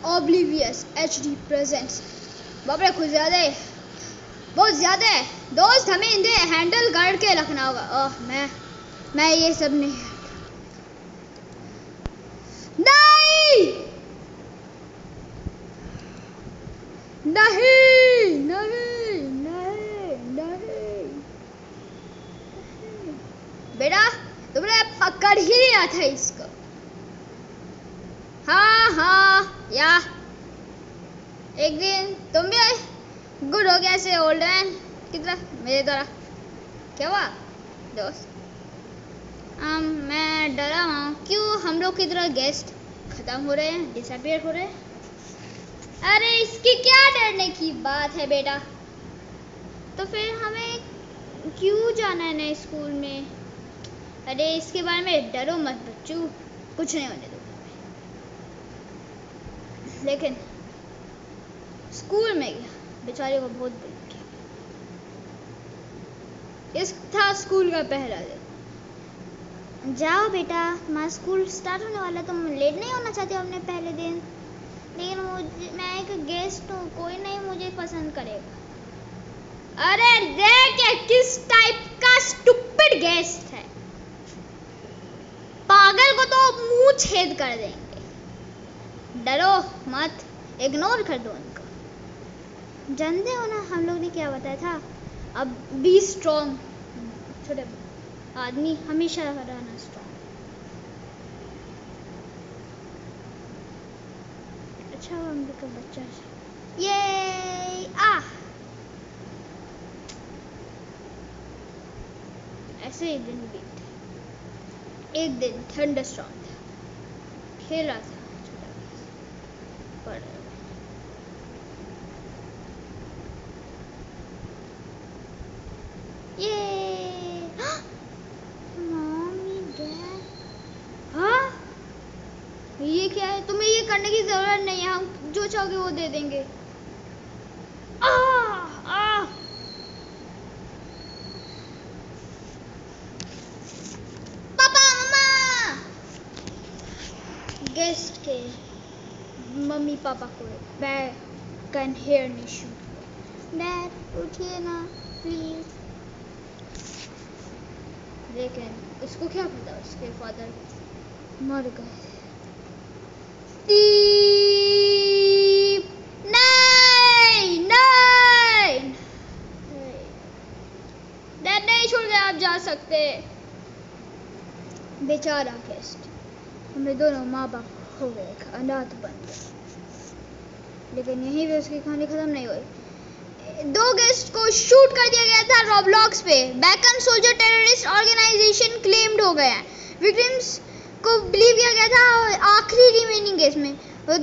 Oblivious HD presence. बाप रे, कुछ ज्यादा है, बहुत ज्यादा है दोस्त, हमें इन्हें हैंडल करके रखना होगा। मैं ये सब नहीं नहीं नहीं नहीं नहीं बेटा, तुमने पकड़ ही लिया था इसको। हाँ या एक दिन तुम भी गुड हो गया ऐसे ओल्ड मैन की तरह मेरे द्वारा। क्या हुआ दोस्त? मैं डरा हूँ। क्यों? हम लोग की तरह गेस्ट खत्म हो रहे हैं, डिसअपीयर हो रहे हैं। अरे इसकी क्या डरने की बात है बेटा, तो फिर हमें क्यों जाना है नए स्कूल में? अरे इसके बारे में डरो मत बच्चू, कुछ नहीं होने दूंगा। लेकिन स्कूल में गया, बेचारे को बहुत बुरा किया। इस था स्कूल का पहला दिन। जाओ बेटा, तुम्हारा स्कूल स्टार्ट होने वाला, तुम लेट नहीं होना चाहते हो अपने पहले दिन? लेकिन मैं एक गेस्ट हूँ, कोई नहीं मुझे पसंद करेगा। अरे देख किस टाइप का स्टूपिड गेस्ट है, पागल को तो मुंह छेद कर देंगे। डरो मत, इग्नोर कर दो उनको। जानते हो ना हम लोग ने क्या बताया था? अब बी स्ट्रॉन्ग, छोटे आदमी हमेशा रहना स्ट्रॉन्ग। अच्छा हम लोग का बच्चा ये ऐसे ही दिन बीते। एक दिन थंडरस्टॉर्म था, खेला था पर मम्मी डैड, हाँ ये क्या है? तुम्हें ये करने की जरूरत नहीं है, हम जो चाहोगे वो दे देंगे। पापा मम्मा, गेस्ट के मम्मी पापा को back can hear Nishu. Dad उठिए ना प्लीज। लेकिन उसको क्या पता, उसके फादर मर गए। नहीं नहीं डैड नहीं छोड़ के आप जा सकते। बेचारा गेस्ट, हमें दोनों माँ बाप हो गए, अनाथ बन गए। लेकिन यहीं पे उसकी कहानी खत्म नहीं हुई। 2 गेस्ट को शूट कर दिया गया था रॉब्लॉक्स पे। Bacon soldier terrorist organisation claimed हो गए हैं। विक्टिम्स को बिलीव किया गया था आखिरी रिमेनिंग केस में।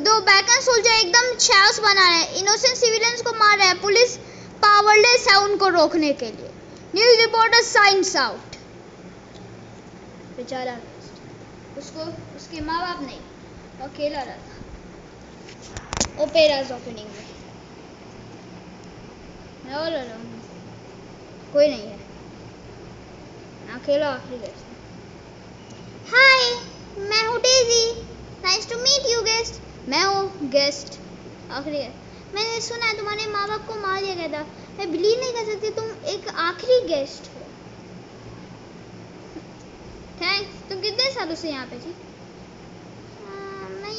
2 बैकन सोल्जर एकदम chaos बना रहे हैं, इनोसेंट सिविलियंस को मार रहे हैं। पुलिस पावरलेस है उनको रोकने के लिए। News reporter science out. बेचारा उसको उसके माँ बाप नहीं, अकेला रहा था ओपेराज ओपनिंग में। कोई नहीं है, अकेला आखिरी गेस्ट। हाय, मैं हूँ Daisy, nice to meet you guest. मैं हूँ गेस्ट आखिरी गेस्ट। मैंने सुना है तुम्हारे माँ बाप को मार दिया गया था। मैं बिलीव नहीं कर सकती तुम एक आखिरी गेस्ट हो। थैंक्स। तुम कितने सालों से यहाँ पे थी? मैं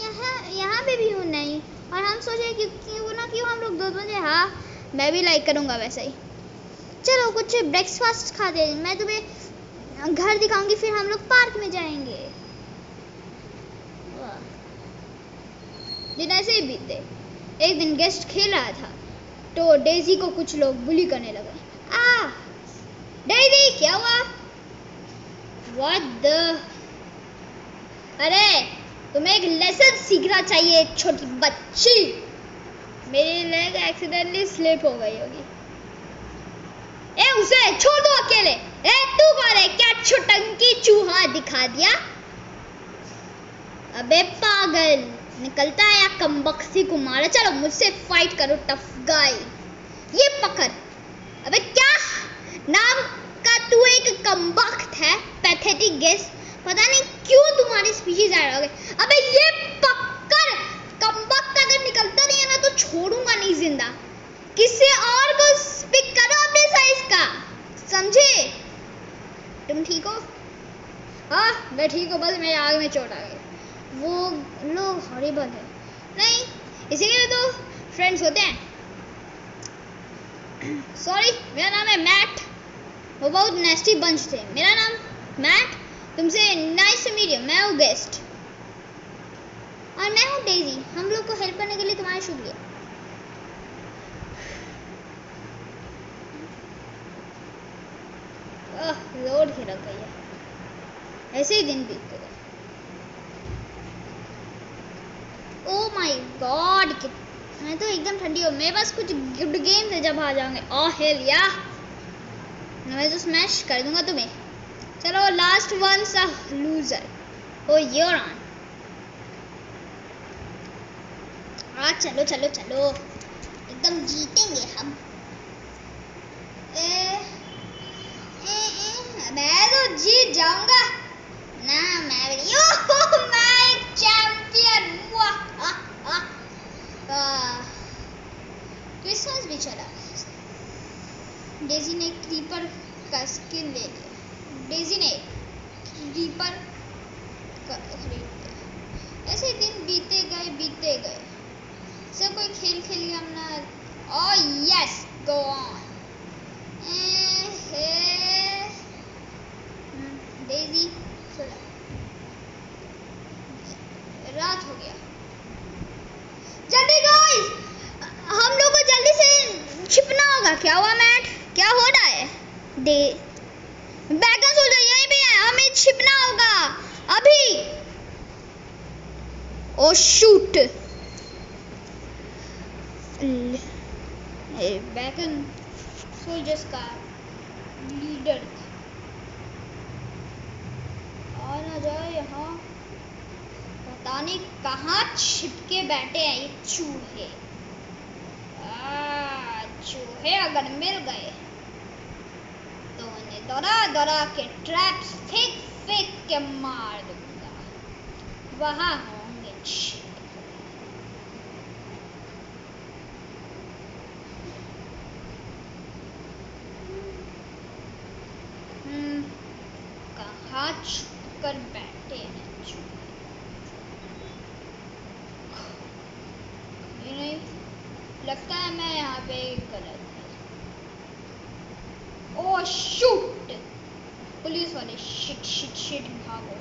यहाँ पे भी हूँ। नहीं, और हम सोचे कि क्यों ना क्यों हम लोग 2 बजे। हाँ मैं भी लाइक करूँगा वैसे ही। चलो कुछ ब्रेकफास्ट खाते हैं, मैं तुम्हें घर दिखाऊंगी, फिर हम लोग पार्क में जाएंगे। दिन ऐसे ही बीते। एक दिन गेस्ट खेल रहा था तो डेजी को कुछ लोग बुली करने लगे। डेजी क्या हुआ? What the? अरे तुम्हें एक लेसन सीखना चाहिए छोटी बच्ची। मेरी लेग एक्सीडेंटली स्लिप हो गई होगी। उसे छोड़ दो अकेले। तू कौन है? क्या छुटंकी चूहा दिखा दिया? अबे पागल, निकलता है या कमबख्ती को मारा। चलो मुझसे फाइट करो टफ गाय। ये पकड़। अबे क्या नाम का तू एक कमबख्त है, पैथेटिक गेस्ट। पता नहीं क्यों तुम्हारी स्पीशीज ऐड हो गई। अबे ये पकड़ कमबख्त, अगर मैं ठीक हूँ, बस मेरे आग में चोट आ गई। वो लोग हॉरिबल है। नहीं, इसीलिए तो फ्रेंड्स होते हैं। सॉरी, मेरा नाम है मैट। वो बहुत नेस्टी बंच थे। मेरा नाम मैट, तुमसे नाइस टू मीट यू। मैं हूँ गेस्ट और मैं हूँ डेजी। हम लोग को हेल्प करने के लिए तुम्हारा शुक्रिया। रोड ही रख गई है, ऐसे ही दिन बीत गए। ओ माय गॉड, मैं तो एकदम ठंडी हूँ। मेरे पास कुछ गुड गेम्स है, जब आ जाओगे ओह हेल या, मैं तो स्मैश कर दूंगा तुम्हें। चलो, लास्ट वन सा लूजर। Oh you're on. चलो चलो चलो, एकदम जीतेंगे हम। मैं तो जीत जाऊंगा ना। मैं एक चैंपियन हुआ। क्रिसमस भी चला। डेजी ने क्रीपर का स्किन ले लिया। डेजी ने क्रीपर खरीद लिया। ऐसे दिन बीते गए। सब कोई खेल खेल लिया हमने। Oh yes, go on. Daisy, रात हो गया। जल्दी गाइस, हम लोग को जल्दी से छिपना होगा। क्या हुआ मैट, क्या हो रहा है? बैकन सोल्जर यहीं पे है, हमें छिपना होगा अभी। ओ शूट, बैकन सोल्जर्स का लीडर आ ना जाए यहाँ। पता नहीं कहाँ छिपके बैठे हैं ये चूहे। चूहे अगर मिल गए तो उन्हें दौड़ा के ट्रैप्स फेंक के मार दूंगा। वहां होंगे कहाँ छुप कर बैठे हैं चूहे। नहीं, लगता है मैं यहाँ पे गलत है। ओह शूट, पुलिस वाले, शिट भागो।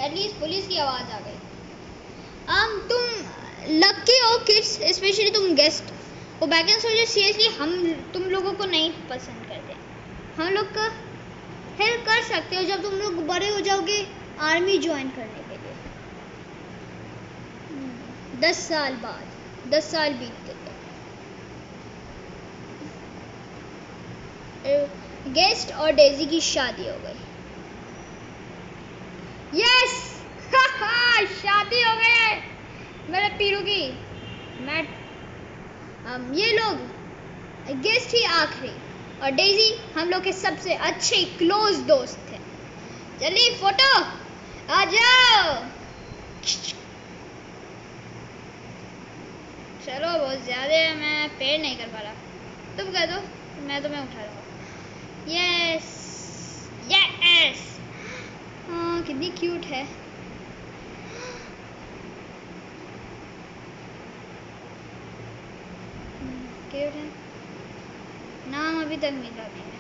एटलीस्ट पुलिस की आवाज आ गई। तुम लकी हो किड्स, स्पेशली तुम गेस्ट। वो बैकन सोल्जर सीरियसली हम तुम लोगों को नहीं पसंद करते। हम लोग का हेल्प कर सकते हो जब तुम लोग बड़े हो जाओगे आर्मी ज्वाइन करने के लिए। 10 साल बाद, 10 साल बीत गए। गेस्ट और डेजी की शादी हो गई। यस, शादी हो गई मेरे पीरू की। मैं ये लोग गेस्ट ही आखिरी, और डेजी हम लोग के सबसे अच्छे क्लोज दोस्त थे। चलिए फोटो आ जाओ। चलो, बहुत ज्यादा है, मैं पेड़ नहीं कर पा रहा। तुम कह दो, मैं तुम्हें उठा दूंगा। यस यस, कितनी क्यूट है। क्यूट है। नाम अभी तक मिला नहीं है।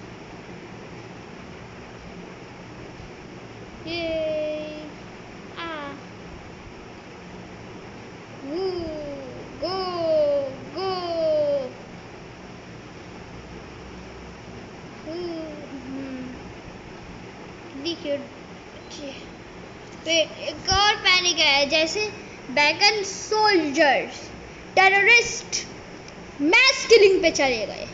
ये गो गो एक और पैनिक है, जैसे bacon soldiers terrorist mass killing पे चले गए।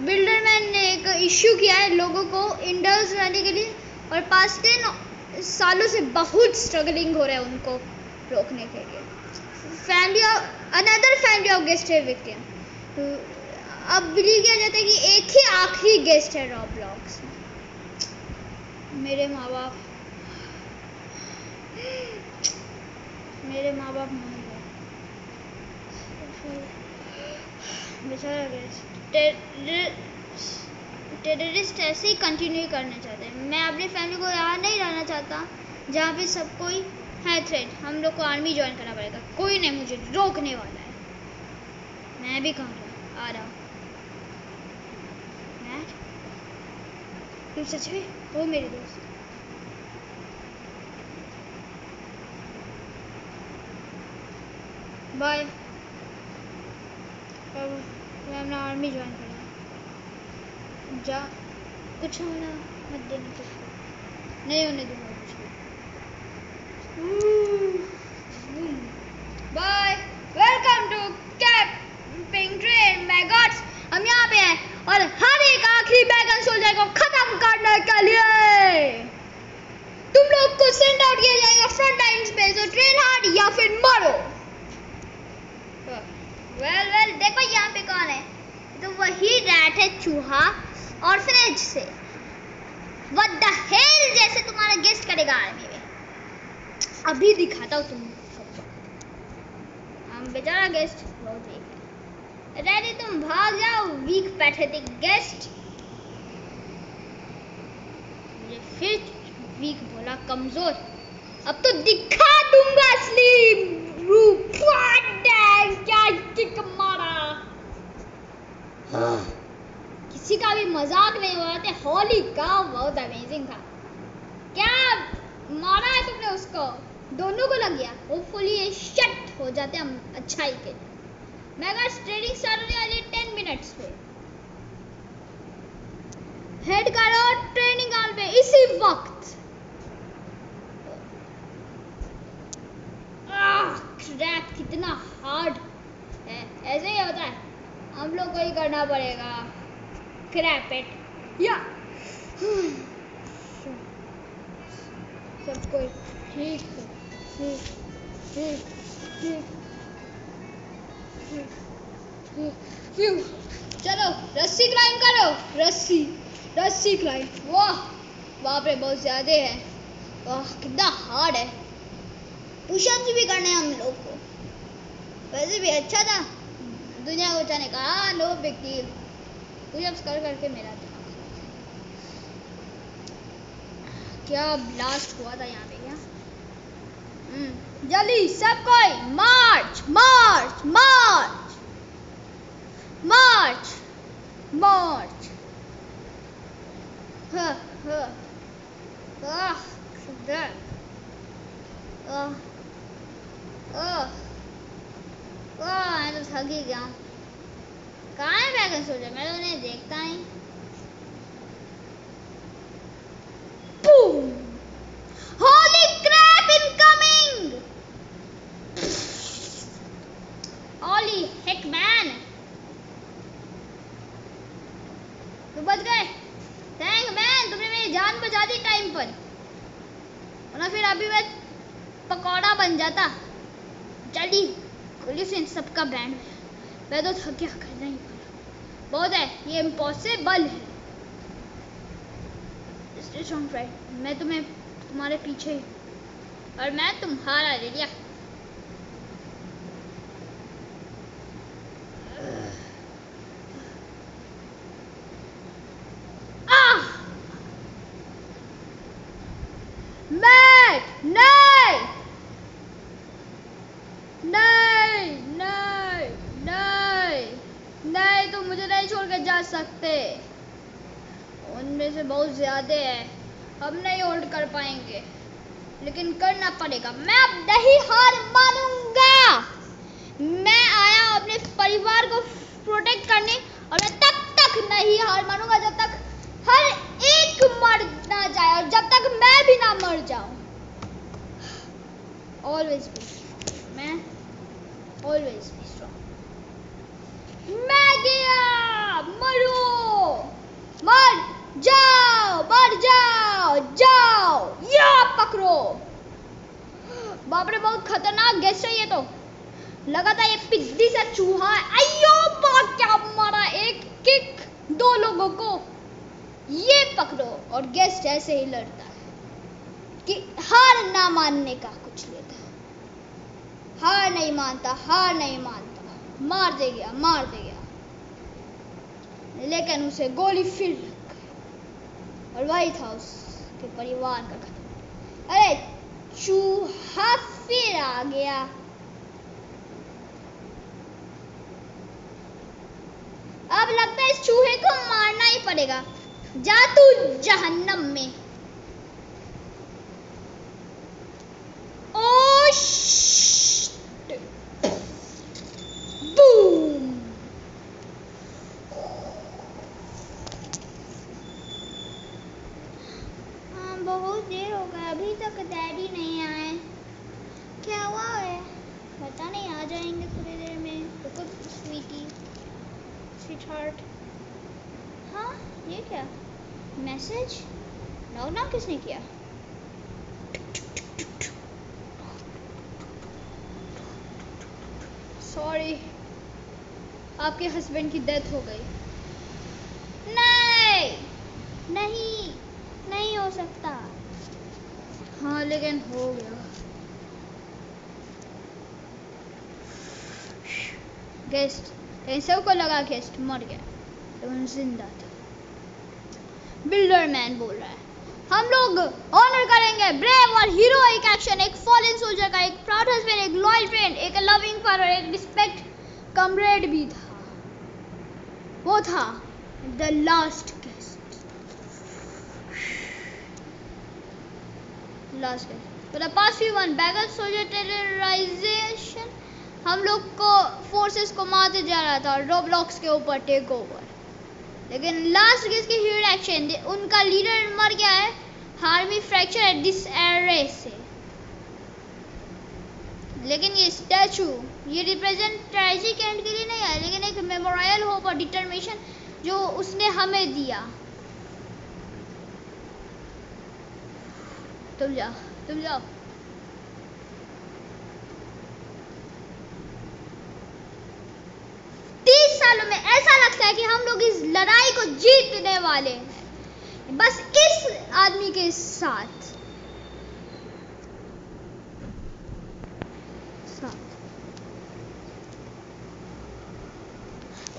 बिल्डरमैन ने एक इश्यू किया है लोगों को इंडोर्स रहने के लिए, और पास्ट 10 सालों से बहुत स्ट्रगलिंग हो रहा है उनको रोकने के लिए। अनदर फैमिली ऑफ गेस्ट है विक्टिम। अब बिलीव किया जाता है कि एक ही आखिरी गेस्ट है रॉब्लॉक्स में। मेरे माँ बाप मर गए। बेचारा टेररिस्ट ऐसे ही कंटिन्यू करना चाहते हैं। मैं अपनी फैमिली को यहाँ नहीं रहना चाहता जहाँ पे सब कोई है थ्रेट। हम लोग को आर्मी ज्वाइन करना पड़ेगा, कोई नहीं मुझे रोकने वाला है। मैं भी कहूँगा आ रहा हूँ। तुम सच में हो मेरे दोस्त? बाय। मैं अपना आर्मी ज्वाइन करना। जा कुछ होना मत देना, कुछ नहीं होने दूंगा कुछ भी। Bye. Welcome to camping train my gods. हम यहाँ पे हैं और हर एक आखिरी बैगन सोल्जर को खत्म करने के लिए तुम लोग को सेंड आउट किया जाएगा फ्रंट लाइन्स पे। तो ट्रेन हार्ड या फिर मरो। वेल देखो यहाँ पे कौन है? तो वही रैट है, चूहा ऑर्फनेज से। व्हाट द हेल, जैसे तुम्हारा गेस्ट करेगा आर्मी में। अभी दिखाता हूँ तुम सबको। हम बेचारा गेस्ट बहुत वीक है। रेडी, तुम भाग जाओ वीक पैथेटिक गेस्ट। मुझे फिर वीक बोला, कमजोर। अब तो दिखा दूंगा असली रूप। क्या किक मारा। किसी का भी मजाक नहीं हो रहा था। होली का बहुत अमेजिंग था। क्या मारा है तुमने उसको? दोनों को लग गया। होपफुली ये शट हो जाते हम अच्छाई के। मैं ट्रेनिंग स्टार्ट होने वाली 10 मिनट्स पे। हेड करो ट्रेनिंग ग्राउंड पे इसी वक्त। क्रैप कितना हार्ड है। ऐसे ही होता है, हम लोग को ही करना पड़ेगा। क्रैप इट या सब कोई ठीक है। चलो रस्सी क्लाइंब करो। रस्सी क्लाइंब। वाह बाप रे, बहुत ज्यादा है। वाह कितना हार्ड है। पुशअप्स भी करने हैं हम लोग को। वैसे भी अच्छा था। दुनिया को बचाने का नो बिग डील। पुशअप्स कर करके मेरा दिमाग क्या ब्लास्ट हुआ था यहाँ पे। क्या जल्दी सब कोई मार्च मार्च मार्च मार्च मार्च। मैं तो थक ही गया हूँ। कहाँ है बैगन सोल्जर? मैं तो उन्हें देखता नहीं। Boom! Holy crap incoming! Holy heck man! तुम बच गए। थैंक मैन, तुमने मेरी जान बचा दी टाइम पर। वरना फिर अभी मैं पकौड़ा बन जाता। जल्दी गोली से इन सबका बैंड है। मैं तो थक गया, करना ही पड़ा। बहुत है, ये इम्पॉसिबल है। मैं तुम्हारे पीछे और मैं तुम्हारा रेडिया। नहीं तुम मुझे नहीं छोड़ कर जा सकते। उनमें से बहुत ज्यादा है, हम नहीं होल्ड कर पाएंगे, लेकिन करना पड़ेगा। मैं अब नहीं हार मानूंगा। मैं आया अपने परिवार को प्रोटेक्ट करने और मैं तब तक नहीं हार मानूंगा जब तक हर एक मर ना जाए और जब तक मैं भी ना मर जाऊं। ऑलवेज बी मैं ऑलवेज बी स्ट्रॉन्ग। मैं गया। मरो, मर जाओ या पकड़ो। बाप रे, बहुत खतरनाक गैस है ये तो। लगा था ये पिद्दी सा चूहा है। अयो बाप, क्या मारा एक किक 2 लोगों को। ये पकड़ो। और गेस्ट ऐसे ही लड़ता है कि हार ना मानने का कुछ लेता है। हार नहीं मानता, मार दे गया। लेकिन उसे गोली फिर लग गई और वही था उसके परिवार का खत्म। अरे चूहा फिर आ गया। अब लगता है इस चूहे को मारना ही पड़ेगा। जा तू जहन्नम में। Oh shit. बूम। बहुत देर हो गया, अभी तक डैडी नहीं आए। क्या हुआ है पता नहीं, आ जाएंगे थोड़ी देर में। रुको स्वीटी, स्वीटहार्ट। हाँ ये क्या मैसेज? लॉकडाउन किसने किया? सॉरी, आपके हस्बैंड की डेथ हो गई। नहीं नहीं नहीं हो सकता। हाँ लेकिन हो गया। गेस्ट, सबको लगा गेस्ट मर गया लेकिन जिंदा था। बिल्डर मैन बोल रहा है हम लोग ऑनर करेंगे ब्रेव और हीरोइक एक्शन, एक फॉलन सोल्जर का, एक प्राउड हस्बैंड, एक लॉयल फ्रेंड, एक लविंग फादर, एक रिस्पेक्ट कमरेड भी था। वो था the last guest. Last guest. For the past few months bagel soldier terrorization हम लोग को फोर्सेस को मारते जा रहा था, रोब्लॉक्स के ऊपर टेक ओवर। लेकिन लास्ट गेस्ट की हीरो एक्शन, उनका लीडर मर गया है army fracture at this array से। लेकिन ये स्टैचू ये रिप्रेजेंट ट्रेजिक एंड के लिए नहीं है, लेकिन एक मेमोरियल होप और डिटर्मिनेशन जो उसने हमें दिया। तुम जाओ तुम जाओ। सालों में ऐसा लगता है कि हम लोग इस लड़ाई को जीतने वाले हैं, बस इस आदमी के साथ।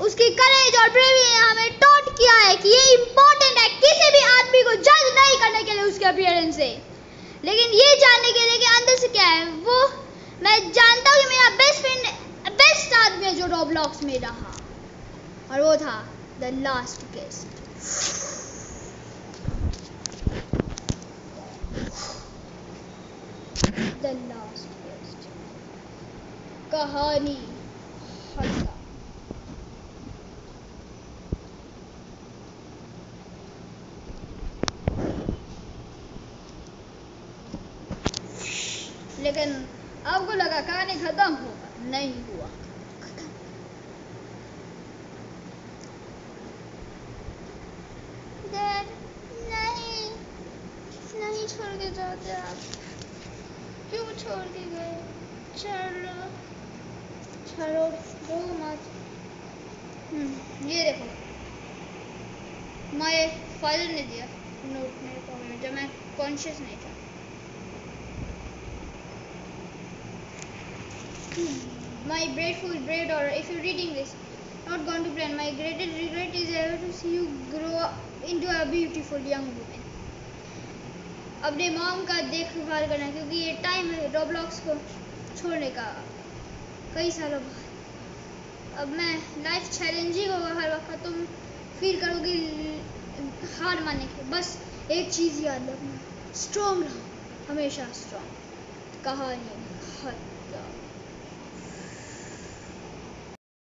उसकी करेज और ब्रेवरी ने हमें टॉट किया है कि ये इम्पोर्टेंट है किसी भी आदमी को जज नहीं करने के लिए उसके अपीयरेंस से, लेकिन ये जानने के लिए कि अंदर से क्या है। वो मैं जानता हूँ कि मेरा बेस्ट फ्रेंड बेस्ट आदमी है जो रोब्लॉक्स में रहा, और वो था the last guest. The last guest कहानी खत्म। लेकिन आपको लगा कहानी खत्म होगा, नहीं हुआ। डैड नहीं नहीं छोड़ के जाते आप, क्यों छोड़ के गए? चलो छोड़ो दो मत। ये देखो माय फादर ने दिया नोट मेरे पॉकेट में जब मैं कॉन्शियस नहीं था। My grateful brave daughter, if you're reading this, not gone to plan. My greatest regret is ever to see you grow into a beautiful young woman. अपने mom का देखभाल करना, क्योंकि ये टाइम है रोब्लॉक्स को छोड़ने का कई सालों बाद। अब मैं लाइफ चैलेंजिंग होगा हर वक्त, तुम फील करोगे हार मानने के। बस एक चीज़ याद रखना, स्ट्रॉन्ग रहो, हमेशा स्ट्रॉन्ग। कहानी खत्म।